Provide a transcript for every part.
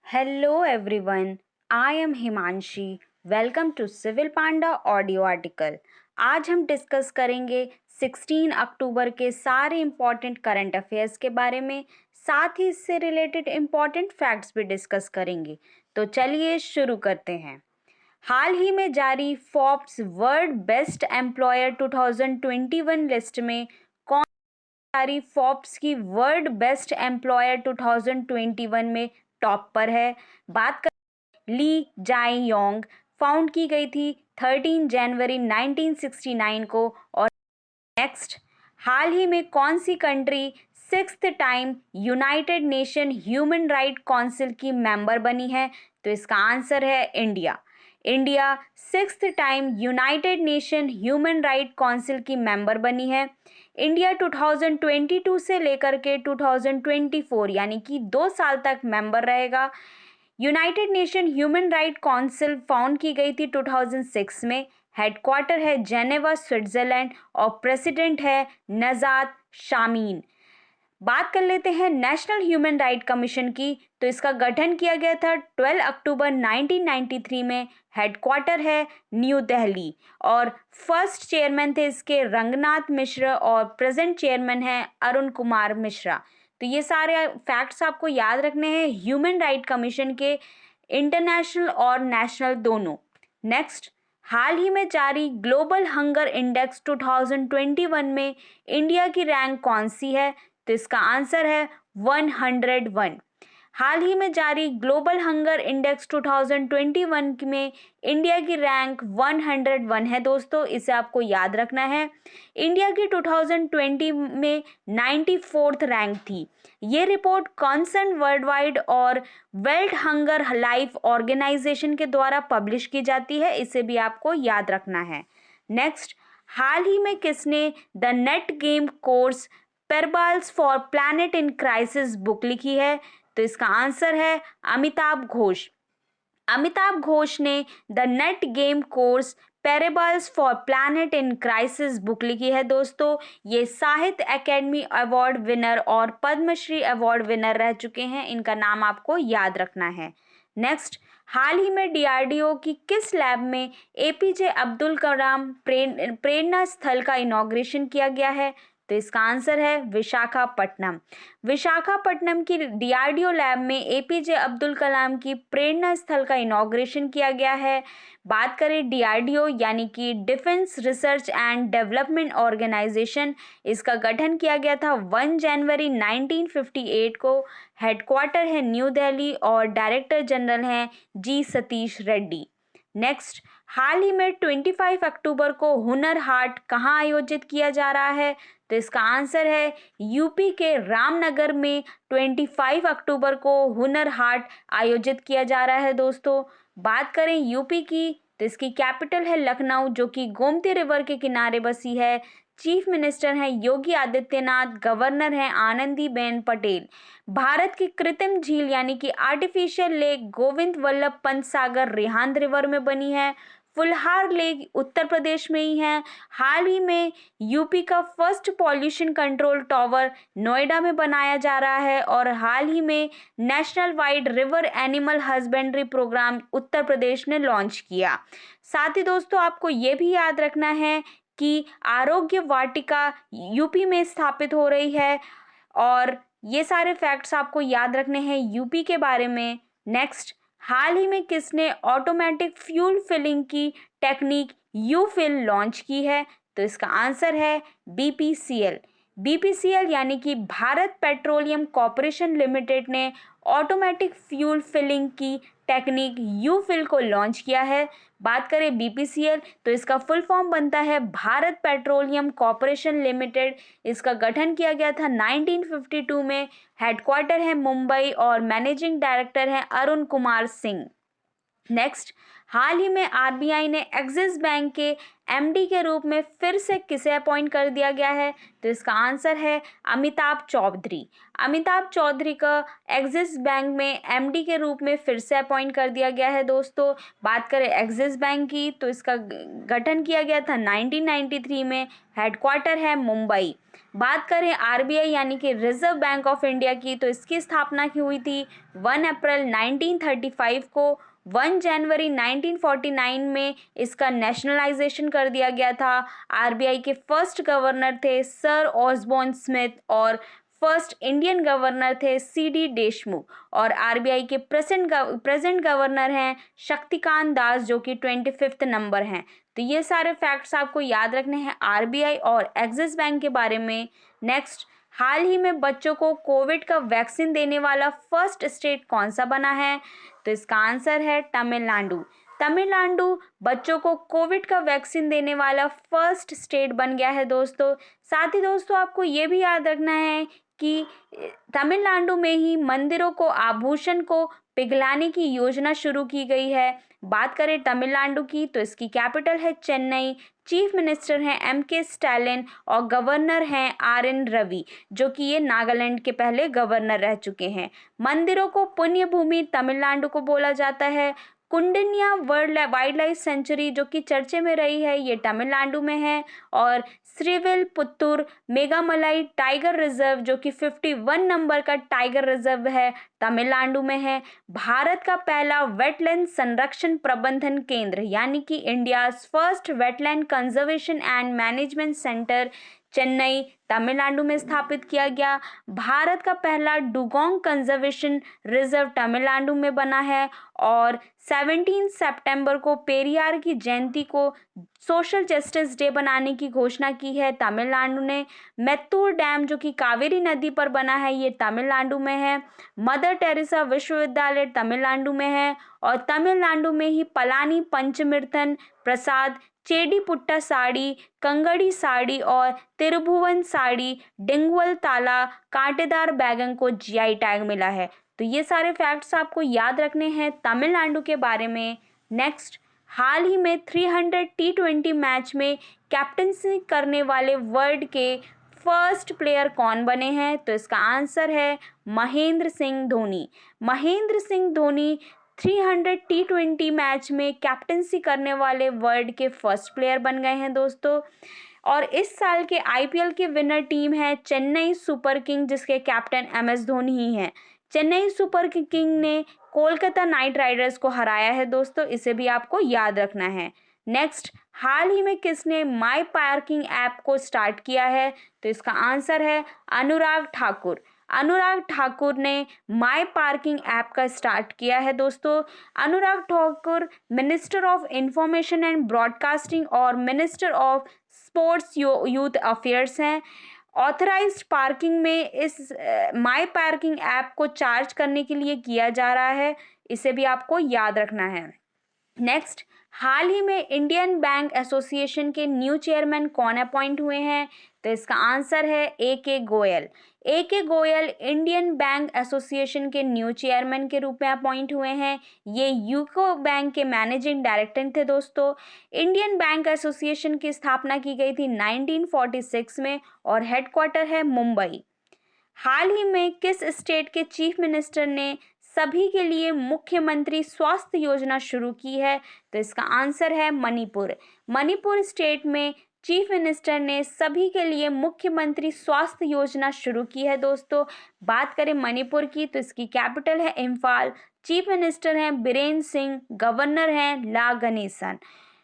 Hello everyone, I am Himanshi. Welcome to Civil Panda audio article. आज हम discuss करेंगे 16 अक्टूबर के सारे इम्पॉर्टेंट करंट अफेयर्स के बारे में, साथ ही इससे रिलेटेड इम्पॉर्टेंट फैक्ट्स भी डिस्कस करेंगे। तो चलिए शुरू करते हैं। हाल ही में जारी Forbes world best employer 2021 list में कौन जारी फोर्ब्स की वर्ल्ड बेस्ट एम्प्लॉयर 2021 में टॉप पर है? बात कर ली जाई योंग फाउंड की गई थी 13 जनवरी 1969 को। और नेक्स्ट, हाल ही में कौन सी country sixth time United Nation Human Right Council की मेंबर बनी है? तो इसका आंसर है India. India sixth time United Nation Human Right Council की मेंबर बनी है। इंडिया 2022 से लेकर के 2024 यानी कि 2 साल तक मेंबर रहेगा। United Nation Human Right council found की गई थी 2006 में। हेडक्वार्टर है जेनेवा स्विट्जरलैंड और प्रेसिडेंट है नजात शामीन। बात कर लेते हैं नेशनल ह्यूमन राइट कमीशन की। तो इसका गठन किया गया था 12 अक्टूबर 1993 में। हेडक्वार्टर है न्यू दिल्ली और फर्स्ट चेयरमैन थे इसके रंगनाथ मिश्र और प्रेजेंट चेयरमैन है अरुण कुमार मिश्रा। तो ये सारे फैक्ट्स आपको याद रखने हैं ह्यूमन राइट कमीशन के, इंटरनेशनल और नेशनल दोनों। नेक्स्ट, हाल ही में जारी ग्लोबल हंगर इंडेक्स 2021 में इंडिया की रैंक कौन सी है? तो इसका आंसर है 101। हाल ही में जारी ग्लोबल हंगर इंडेक्स 2021 में इंडिया की रैंक 101 है दोस्तों, इसे आपको याद रखना है। इंडिया की 2020 में 94th रैंक थी। ये रिपोर्ट कॉन्सर्न वर्ल्ड वाइड और वर्ल्ड हंगर लाइफ ऑर्गेनाइजेशन के द्वारा पब्लिश की जाती है, इसे भी आपको याद रखना है। नेक्स्ट, हाल ही में किसने the nutmeg curse parables for planet in crisis book लिखी है? तो इसका आंसर है अमिताभ घोष। अमिताभ घोष ने the nutmeg curse parables for planet in crisis book लिखी है दोस्तों। ये साहित्य अकेडमी अवार्ड विनर और पद्मश्री अवार्ड विनर रह चुके हैं, इनका नाम आपको याद रखना है। नेक्स्ट, हाल ही में डीआरडीओ की किस लैब में एपीजे अब्दुल कलाम प्रेरणा स्थल का इनॉग्रेशन किया गया है? तो इसका आंसर है विशाखापट्टनम। विशाखापट्टनम की डीआरडीओ लैब में एपीजे अब्दुल कलाम की प्रेरणा स्थल का इनॉग्रेशन किया गया है। बात करें डीआरडीओ यानी कि Defence Research and Development Organisation, इसका गठन किया गया था 1 जनवरी 1958 को। हेडक्वार्टर है न्यू दिल्ली और डायरेक्टर जनरल हैं जी सतीश रेड्डी। नेक्स्ट, हाल ही में 25 अक्टूबर को हुनर हाट कहाँ आयोजित किया जा रहा है? तो इसका आंसर है यूपी के रामनगर में 25 अक्टूबर को हुनर हाट आयोजित किया जा रहा है दोस्तों। बात करें यूपी की, तो इसकी कैपिटल है लखनऊ, जो कि गोमती रिवर के किनारे बसी है। चीफ मिनिस्टर हैं योगी आदित्यनाथ, गवर्नर हैं आनंदीबेन पटेल। भारत की कृत्रिम झील यानी कि artificial lake Govind Vallabh Pant Sagar Rihand river में बनी है। फुलहार लेक उत्तर प्रदेश में ही है। हाल ही में यूपी का first pollution control tower Noida में बनाया जा रहा है और हाल ही में national wide river animal husbandry programme Uttar Pradesh ने लॉन्च किया। साथ ही दोस्तों आपको ये भी याद रखना है कि आरोग्य वाटिका यूपी में स्थापित हो रही है और ये सारे फैक्ट्स आपको याद रखने हैं यूपी के बारे में। नेक्स्ट, हाल ही में किसने ऑटोमेटिक फ्यूल फिलिंग की टेक्निक यू फिल लॉन्च की है? तो इसका आंसर है बीपीसीएल। बीपीसीएल यानी कि भारत पेट्रोलियम कॉरपोरेशन लिमिटेड ने ऑटोमेटिक फ्यूल फिलिंग की टेक्निक यू फिल को लॉन्च किया है। बात करें बीपीसीएल, तो इसका फुल फॉर्म बनता है भारत पेट्रोलियम कॉरपोरेशन लिमिटेड। इसका गठन किया गया था 1952 में। हेडक्वार्टर है मुंबई और मैनेजिंग डायरेक्टर हैं अरुण कुमार सिंह। नेक्स्ट, हाल ही में आरबीआई ने एक्सिस बैंक के एमडी के रूप में फिर से किसे अपॉइंट कर दिया गया है? तो इसका आंसर है अमिताभ चौधरी। अमिताभ चौधरी का एक्सिस बैंक में एमडी के रूप में फिर से अपॉइंट कर दिया गया है दोस्तों। बात करें एक्सिस बैंक की तो इसका गठन किया गया था 1993 में, हेडक्वार्टर है मुंबई। बात करें आरबीआई यानी कि रिजर्व बैंक ऑफ इंडिया की तो इसकी स्थापना की हुई थी 1 अप्रैल 1935 को। 1 जनवरी 1949 में इसका नेशनलाइजेशन कर दिया गया था। आरबीआई के फर्स्ट गवर्नर थे सर ऑसबॉर्न स्मिथ और फर्स्ट इंडियन गवर्नर थे सीडी देशमुख। और आरबीआई के प्रेजेंट गवर्नर हैं शक्तिकांत दास जो कि 25 नंबर हैं। तो ये सारे फैक्ट्स आपको याद रखने हैं आरबीआई और एक्सिस बैंक के बारे में। नेक्स्ट, हाल ही में बच्चों को कोविड का वैक्सीन देने वाला फर्स्ट स्टेट कौन सा बना है? तो इसका आंसर है तमिलनाडु। तमिलनाडु बच्चों को कोविड का वैक्सीन देने वाला फर्स्ट स्टेट बन गया है दोस्तों। साथ ही दोस्तों आपको ये भी याद रखना है कि तमिलनाडु में ही मंदिरों को आभूषण को पिघलाने की योजना शुरू की गई है। बात करें तमिलनाडु की तो इसकी कैपिटल है चेन्नई। चीफ मिनिस्टर हैं एमके स्टालिन और गवर्नर हैं आर.एन. रवि जो कि ये नागालैंड के पहले गवर्नर रह चुके हैं। मंदिरों को पुण्य भूमि तमिलनाडु को बोला जाता है। कुंडिन्या वर्ल्ड वाइल्ड लाइफ सेंचुरी जो कि चर्चे में रही है ये तमिलनाडु में है। और श्रीविल पुत्तूर मेघामलाई टाइगर रिजर्व जो कि 51 नंबर का टाइगर रिजर्व है तमिलनाडु में है। भारत का पहला वेटलैंड संरक्षण प्रबंधन केंद्र यानी कि India first wetland conservation and management centre Chennai Tamil Nadu में स्थापित किया गया। भारत का पहला डुगोंग कंजर्वेशन रिजर्व तमिलनाडु में बना है। और 17 सितंबर को पेरियार की जयंती को सोशल जस्टिस डे बनाने की घोषणा की है तमिलनाडु ने। मैत्तूर डैम जो कि कावेरी नदी पर बना है ये तमिलनाडु में है। मदर टेरेसा विश्वविद्यालय तमिलनाडु में है। और तमिलनाडु में ही पलानी पंचमिर्थन प्रसाद चेडी पुट्टा साड़ी कंगड़ी साड़ी और तिरुभुवन साड़ी डिंगवल ताला कांटेदार बैगन को जीआई टैग मिला है। तो ये सारे फैक्ट्स आपको याद रखने हैं तमिलनाडु के बारे में। नेक्स्ट, हाल ही में 300 टी20 मैच में कैप्टनसी करने वाले वर्ल्ड के फर्स्ट प्लेयर कौन बने हैं? तो इसका आंसर है महेंद्र सिंह धोनी। महेंद्र सिंह धोनी 300 टी20 मैच में कैप्टनसी करने वाले वर्ल्ड के फर्स्ट प्लेयर बन गए हैं दोस्तों। और इस साल के आईपीएल की विनर टीम है चेन्नई सुपर किंग जिसके कैप्टन एमएस धोनी ही हैं। चेन्नई सुपर किंग ने कोलकाता नाइट राइडर्स को हराया है दोस्तों, इसे भी आपको याद रखना है। नेक्स्ट, हाल ही में किसने माई पार्किंग ऐप को स्टार्ट किया है? तो इसका आंसर है अनुराग ठाकुर। अनुराग ठाकुर ने माई पार्किंग ऐप का स्टार्ट किया है दोस्तों। Anurag Thakur minister of information and broadcasting और minister of sports youth affairs हैं। ऑथराइज्ड पार्किंग में इस माई पार्किंग ऐप को चार्ज करने के लिए किया जा रहा है, इसे भी आपको याद रखना है। नेक्स्ट, हाल ही में इंडियन बैंक एसोसिएशन के न्यू चेयरमैन कौन अपॉइंट हुए हैं? तो इसका आंसर है A K. Goyal. A K. Goyal Indian Bank Association के न्यू चेयरमैन के रूप में अपॉइंट हुए हैं। ये यूको बैंक के मैनेजिंग डायरेक्टर थे दोस्तों। इंडियन बैंक एसोसिएशन की स्थापना की गई थी 1946 में और हेडक्वार्टर है मुंबई। हाल ही में किस स्टेट के चीफ मिनिस्टर ने सभी के लिए मुख्यमंत्री स्वास्थ्य योजना शुरू की है? तो इसका आंसर है मणिपुर। मणिपुर स्टेट में चीफ मिनिस्टर ने सभी के लिए मुख्यमंत्री स्वास्थ्य योजना शुरू की है दोस्तों। बात करें मणिपुर की तो इसकी कैपिटल है इम्फाल। चीफ मिनिस्टर हैं बीरेन सिंह, गवर्नर हैं ला गणेशन।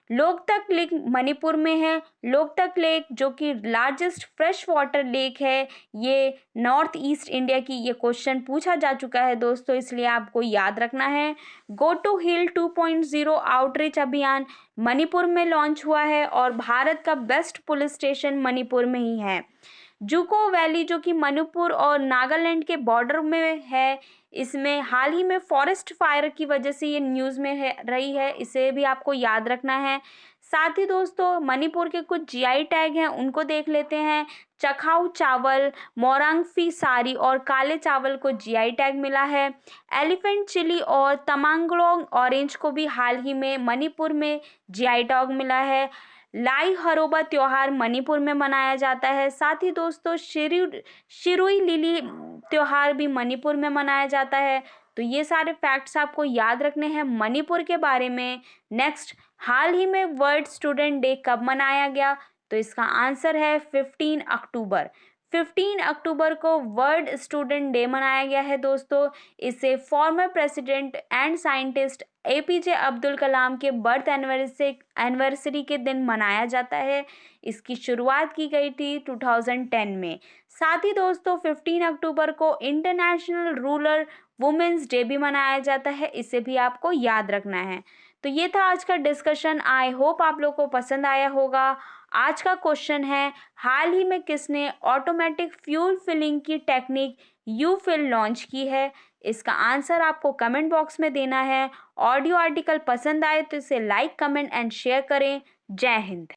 लोकतक लेक मणिपुर में है। लोकतक लेक जो कि लार्जेस्ट फ्रेश वाटर लेक है, ये नॉर्थ ईस्ट इंडिया की, ये क्वेश्चन पूछा जा चुका है दोस्तों, इसलिए आपको याद रखना है। गो टू हिल 2.0 आउटरीच अभियान मणिपुर में लॉन्च हुआ है और भारत का बेस्ट पुलिस स्टेशन मणिपुर में ही है। जुको वैली जो कि मणिपुर और नागालैंड के बॉर्डर में है, इसमें हाल ही में फॉरेस्ट फायर की वजह से ये न्यूज़ में रही है, इसे भी आपको याद रखना है। साथ ही दोस्तों मणिपुर के कुछ जीआई टैग हैं उनको देख लेते हैं। चखाऊ चावल, मोरंगफी सारी और काले चावल को जीआई टैग मिला है। एलिफेंट चिली और तमांगलोंग ऑरेंज को भी हाल ही में मणिपुर में जीआई टैग मिला है। लाई हरोबा त्योहार मणिपुर में मनाया जाता है। साथ ही दोस्तों शिरुई लिली त्योहार भी मणिपुर में मनाया जाता है। तो ये सारे फैक्ट्स आपको याद रखने हैं मणिपुर के बारे में। नेक्स्ट, हाल ही में वर्ल्ड स्टूडेंट डे कब मनाया गया? तो इसका आंसर है 15 अक्टूबर। 15 अक्टूबर को वर्ल्ड स्टूडेंट डे मनाया गया है दोस्तों। इसे former president and scientist APJ Abdul Kalam के बर्थ एनिवर्सरी के दिन मनाया जाता है। इसकी शुरुआत की गई थी 2010 में। साथ ही दोस्तों 15 अक्टूबर को इंटरनेशनल रूरल वुमेन्स डे भी मनाया जाता है। इसे भी आपको याद रखना है। तो ये था आज का डिस्कशन। आई होप आप लोग को पसंद आया होगा। आज का क्वेश्चन है, हाल ही में किसने ऑटोमेटिक फ्यूल फिलिंग की टेक्निक यू फिल लॉन्च की है? इसका आंसर आपको कमेंट बॉक्स में देना है। ऑडियो आर्टिकल पसंद आए तो इसे लाइक, कमेंट एंड शेयर करें। जय हिंद।